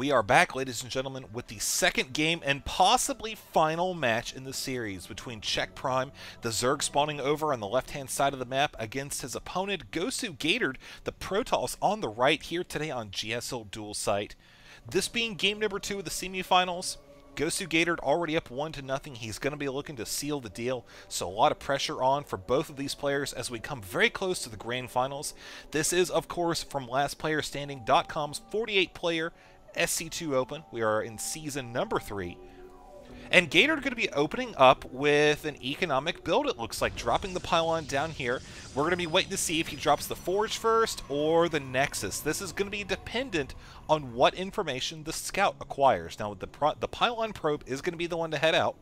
We are back, ladies and gentlemen, with the second game and possibly final match in the series between CheckPrime, the Zerg spawning over on the left-hand side of the map, against his opponent, GosuGatored, the Protoss, on the right, here today on GSL Dual Site. This being game number 2 of the semifinals. GosuGatored already up 1-0. He's going to be looking to seal the deal, so a lot of pressure on for both of these players as we come very close to the grand finals. This is, of course, from LastPlayerStanding.com's 48-player SC2 Open. We are in season number 3. And Gatored going to be opening up with an economic build, it looks like, dropping the pylon down here. We're going to be waiting to see if he drops the Forge first or the Nexus. This is going to be dependent on what information the Scout acquires. Now, the pylon probe is going to be the one to head out.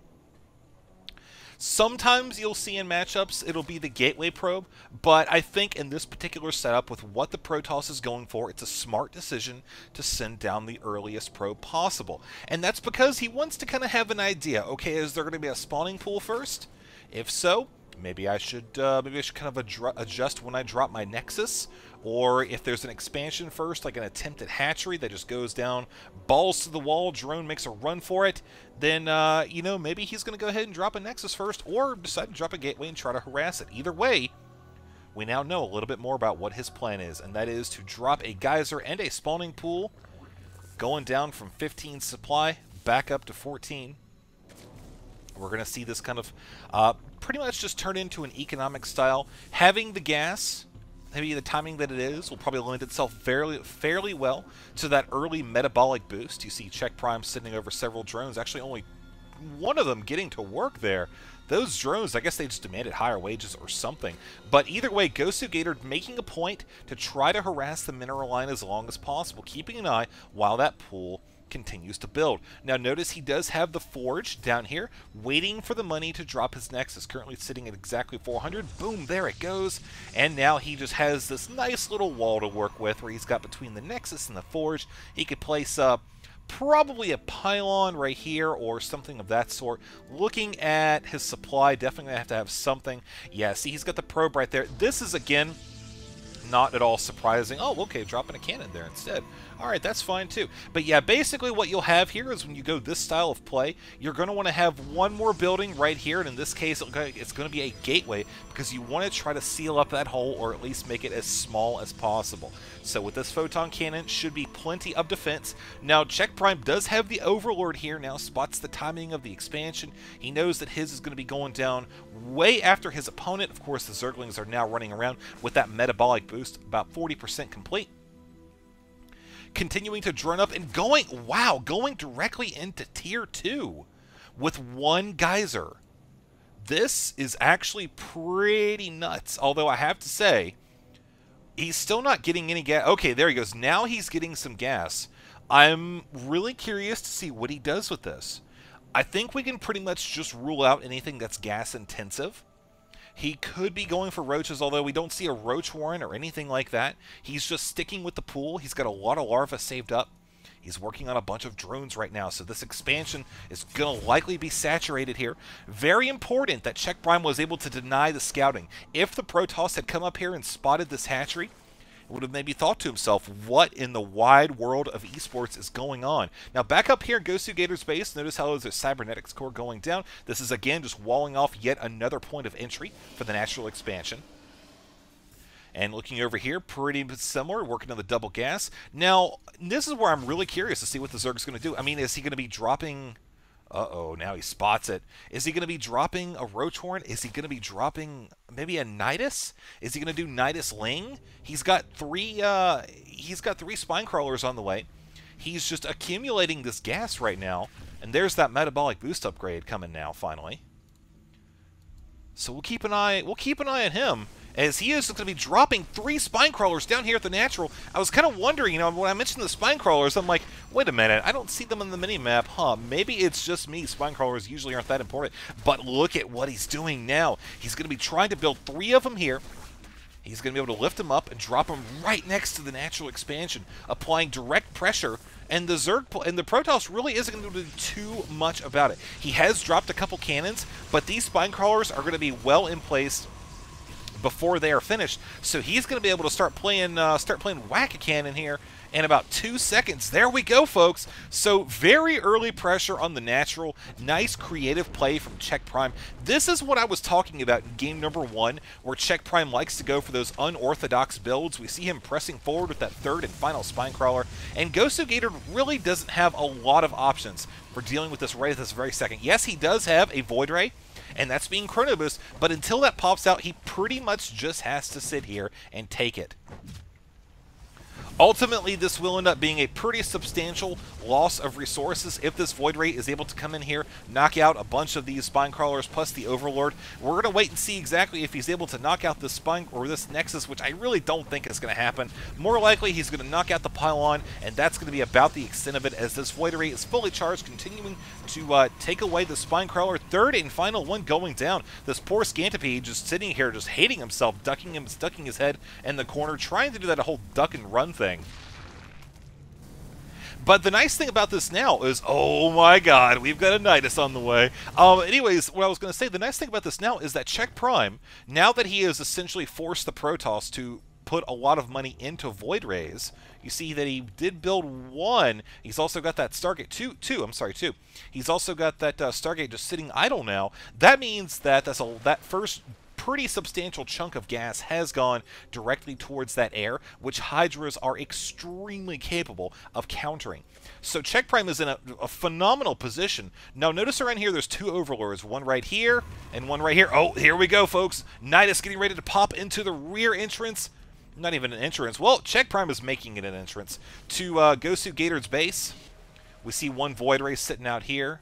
Sometimes you'll see in matchups it'll be the gateway probe, but I think in this particular setup with what the Protoss is going for, it's a smart decision to send down the earliest probe possible. And that's because he wants to kind of have an idea, okay, is there going to be a spawning pool first? If so, maybe I should kind of adjust when I drop my Nexus, or if there's an expansion first, like an attempt at hatchery that just goes down, balls to the wall, drone makes a run for it, then, you know, maybe he's going to go ahead and drop a Nexus first, or decide to drop a gateway and try to harass it. Either way, we now know a little bit more about what his plan is, and that is to drop a geyser and a spawning pool, going down from 15 supply back up to 14. We're going to see this kind of pretty much just turn into an economic style. Having the gas, maybe the timing that it is, will probably lend itself fairly well to that early metabolic boost. You see CheckPrime sending over several drones, actually only one of them getting to work there. Those drones, I guess they just demanded higher wages or something. But either way, GosuGatored making a point to try to harass the mineral line as long as possible, keeping an eye while that pool continues to build. Now notice he does have the Forge down here, waiting for the money to drop his Nexus, currently sitting at exactly 400. Boom, there it goes. And now he just has this nice little wall to work with where he's got between the Nexus and the Forge. He could place probably a pylon right here or something of that sort. Looking at his supply, definitely have to have something. Yeah, see, he's got the probe right there. This is, again, not at all surprising. Oh, okay, dropping a cannon there instead. Alright, that's fine too. But yeah, basically what you'll have here is when you go this style of play, you're going to want to have one more building right here, and in this case, it's going to be a gateway, because you want to try to seal up that hole, or at least make it as small as possible. So with this photon cannon, should be plenty of defense. Now, CheckPrime does have the Overlord here now, spots the timing of the expansion. He knows that his is going to be going down way after his opponent. Of course, the Zerglings are now running around with that metabolic boost, about 40% complete. Continuing to drone up and going directly into Tier 2 with one geyser. This is actually pretty nuts, although I have to say, he's still not getting any gas. Okay, there he goes. Now he's getting some gas. I'm really curious to see what he does with this. I think we can pretty much just rule out anything that's gas intensive. He could be going for roaches, although we don't see a roach warren or anything like that. He's just sticking with the pool. He's got a lot of larvae saved up. He's working on a bunch of drones right now, so this expansion is going to likely be saturated here. Very important that CheckPrime was able to deny the scouting. If the Protoss had come up here and spotted this hatchery, would have maybe thought to himself, what in the wide world of esports is going on? Now, back up here in GosuGatored's base, notice how there's a cybernetics core going down. This is, again, just walling off yet another point of entry for the natural expansion. And looking over here, pretty similar, working on the double gas. Now, this is where I'm really curious to see what the Zerg's going to do. I mean, is he going to be dropping... Uh-oh, now he spots it. Is he going to be dropping a Roach Horn? Is he going to be dropping maybe a Nidus? Is he going to do Nidus Ling? He's got three spine crawlers on the way. He's just accumulating this gas right now, and there's that metabolic boost upgrade coming now finally. So we'll keep an eye on him, as he is going to be dropping 3 spine crawlers down here at the natural. I was kind of wondering, you know, when I mentioned the spine crawlers, I'm like, wait a minute, I don't see them on the mini-map, huh? Maybe it's just me. Spine crawlers usually aren't that important. But look at what he's doing now. He's going to be trying to build 3 of them here. He's going to be able to lift them up and drop them right next to the natural expansion, applying direct pressure, and the Protoss really isn't going to do too much about it. He has dropped a couple cannons, but these spine crawlers are going to be well in place before they are finished. So he's going to be able to start playing Whack-A-Cannon here in about 2 seconds. There we go, folks. So very early pressure on the natural. Nice creative play from CheckPrime. This is what I was talking about in game number 1, where CheckPrime likes to go for those unorthodox builds. We see him pressing forward with that third and final Spinecrawler, and GosuGatored really doesn't have a lot of options for dealing with this right at this very second. Yes, he does have a Void Ray, and that's being Chrono Boost, but until that pops out, he pretty much just has to sit here and take it. Ultimately, this will end up being a pretty substantial loss of resources if this Void Ray is able to come in here, knock out a bunch of these Spinecrawlers plus the Overlord. We're going to wait and see exactly if he's able to knock out this Spine or this Nexus, which I really don't think is going to happen. More likely, he's going to knock out the Pylon, and that's going to be about the extent of it, as this Void Ray is fully charged, continuing to take away the Spinecrawler. Third and final one going down. This poor Scantipede just sitting here, just hating himself, ducking his head in the corner, trying to do that whole duck and run thing. But the nice thing about this now is, oh my god, we've got a Nidus on the way. Anyways, what I was going to say, the nice thing about this now is that CheckPrime, now that he has essentially forced the Protoss to put a lot of money into Void Rays, you see that he did build one. He's also got that Stargate, two. He's also got that Stargate just sitting idle now. That means that that first pretty substantial chunk of gas has gone directly towards that air, which Hydras are extremely capable of countering. So CheckPrime is in a phenomenal position. Now notice around here there's 2 Overlords, one right here and one right here. Oh, here we go, folks. Nidus getting ready to pop into the rear entrance. Not even an entrance. Well, CheckPrime is making it an entrance to GosuGatored's base. We see one Void Ray sitting out here.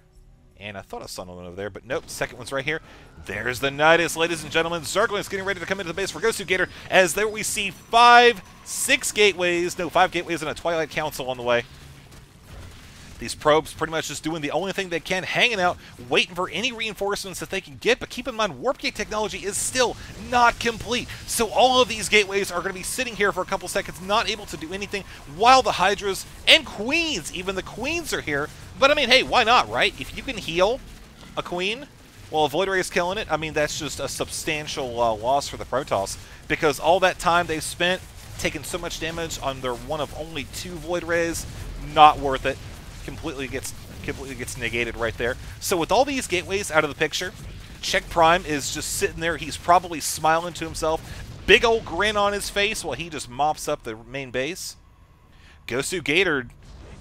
And I thought I saw one over there, but nope. Second one's right here. There's the Nidus, ladies and gentlemen. Zergling's getting ready to come into the base for GosuGatored, as there we see 5 gateways and a Twilight Council on the way. These probes pretty much just doing the only thing they can, hanging out, waiting for any reinforcements that they can get. But keep in mind, Warp Gate technology is still not complete. So all of these gateways are going to be sitting here for a couple seconds, not able to do anything, while the Hydras and Queens, even the Queens are here. But I mean, hey, why not, right? If you can heal a Queen while a Void Ray is killing it, I mean, that's just a substantial loss for the Protoss, because all that time they've spent taking so much damage on their one of only 2 Void Rays, not worth it. Completely gets negated right there. So with all these gateways out of the picture, CheckPrime is just sitting there. He's probably smiling to himself. Big old grin on his face while he just mops up the main base. GosuGatored,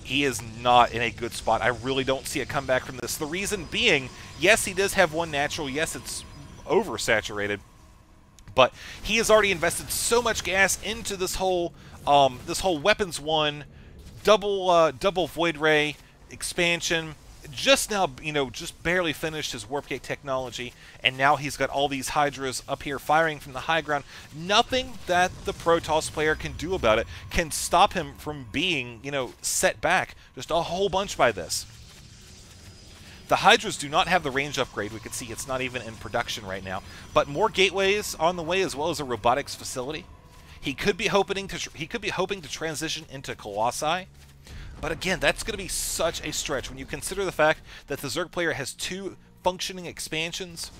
he is not in a good spot. I really don't see a comeback from this. The reason being, yes, he does have one natural. Yes, it's oversaturated. But he has already invested so much gas into this whole weapons one, double Void Ray expansion. Just now, just barely finished his Warp Gate technology, and now he's got all these Hydras up here firing from the high ground. Nothing that the Protoss player can do about it can stop him from being, set back just a whole bunch by this. The Hydras do not have the range upgrade. We can see it's not even in production right now. But more gateways on the way, as well as a robotics facility. He could be hoping to transition into Colossi. But again, that's going to be such a stretch when you consider the fact that the Zerg player has 2 functioning expansions,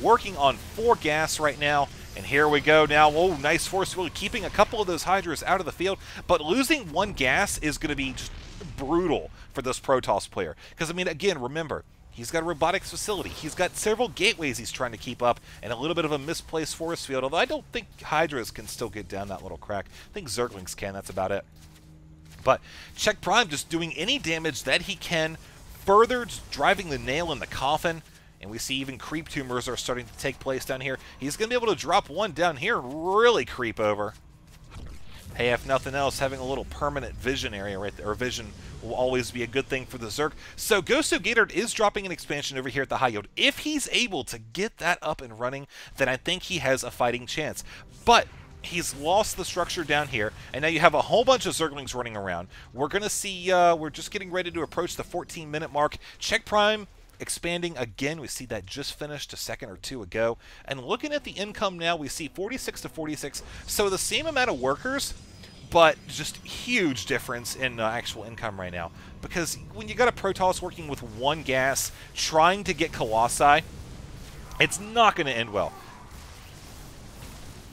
working on 4 gas right now. And here we go now. Whoa, nice force field, keeping a couple of those Hydras out of the field. But losing 1 gas is going to be just brutal for this Protoss player. Because, I mean, again, remember, he's got a robotics facility. He's got several gateways he's trying to keep up, and a little bit of a misplaced force field. Although I don't think Hydras can still get down that little crack. I think Zerglings can. That's about it. But CheckPrime just doing any damage that he can, further driving the nail in the coffin. And we see even creep tumors are starting to take place down here. He's going to be able to drop one down here and really creep over. Hey, if nothing else, having a little permanent vision area right there, or vision, will always be a good thing for the Zerg. So GosuGatored is dropping an expansion over here at the high yield. If he's able to get that up and running, then I think he has a fighting chance. But he's lost the structure down here, and now you have a whole bunch of Zerglings running around. We're going to see, we're just getting ready to approach the 14-minute mark. CheckPrime expanding again. We see that just finished a second or 2 ago. And looking at the income now, we see 46 to 46. So the same amount of workers, but just huge difference in actual income right now. Because when you got a Protoss working with 1 gas, trying to get Colossi, it's not going to end well.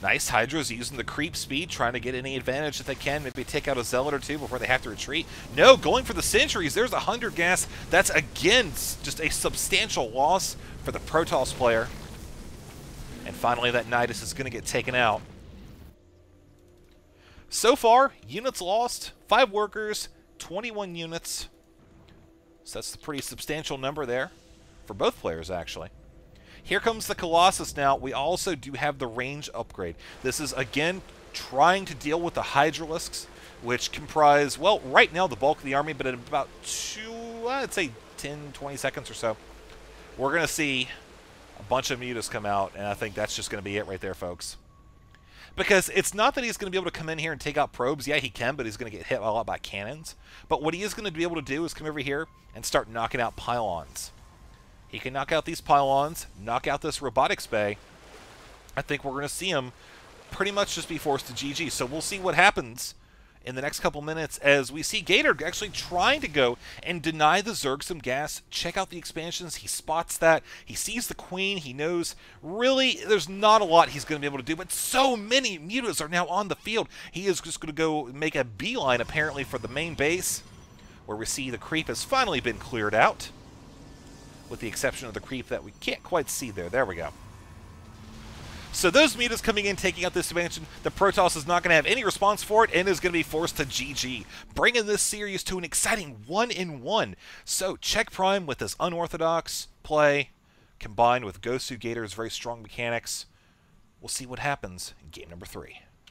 Nice. Hydra's using the creep speed, trying to get any advantage that they can. Maybe take out a Zealot or two before they have to retreat. No, going for the sentries. There's 100 gas. That's, again, just a substantial loss for the Protoss player. And finally, that Nidus is going to get taken out. So far, units lost. 5 workers, 21 units. So that's a pretty substantial number there for both players, actually. Here comes the Colossus now. We also do have the range upgrade. This is, again, trying to deal with the Hydralisks, which comprise, well, right now the bulk of the army, but in about I'd say 10, 20 seconds or so, we're going to see a bunch of mutas come out, and I think that's just going to be it right there, folks. Because it's not that he's going to be able to come in here and take out probes. Yeah, he can, but he's going to get hit a lot by cannons. But what he is going to be able to do is come over here and start knocking out pylons. He can knock out these pylons, knock out this robotics bay. I think we're going to see him pretty much just be forced to GG. So we'll see what happens in the next couple minutes as we see Gatored actually trying to go and deny the Zerg some gas. Check out the expansions. He spots that. He sees the Queen. He knows really there's not a lot he's going to be able to do, but so many mutas are now on the field. He is just going to go make a beeline apparently for the main base, where we see the creep has finally been cleared out, with the exception of the creep that we can't quite see there. There we go. So those mutas coming in, taking out this expansion, the Protoss is not going to have any response for it and is going to be forced to GG, bringing this series to an exciting 1-1. So CheckPrime with his unorthodox play, combined with GosuGatord's very strong mechanics, we'll see what happens in game number 3.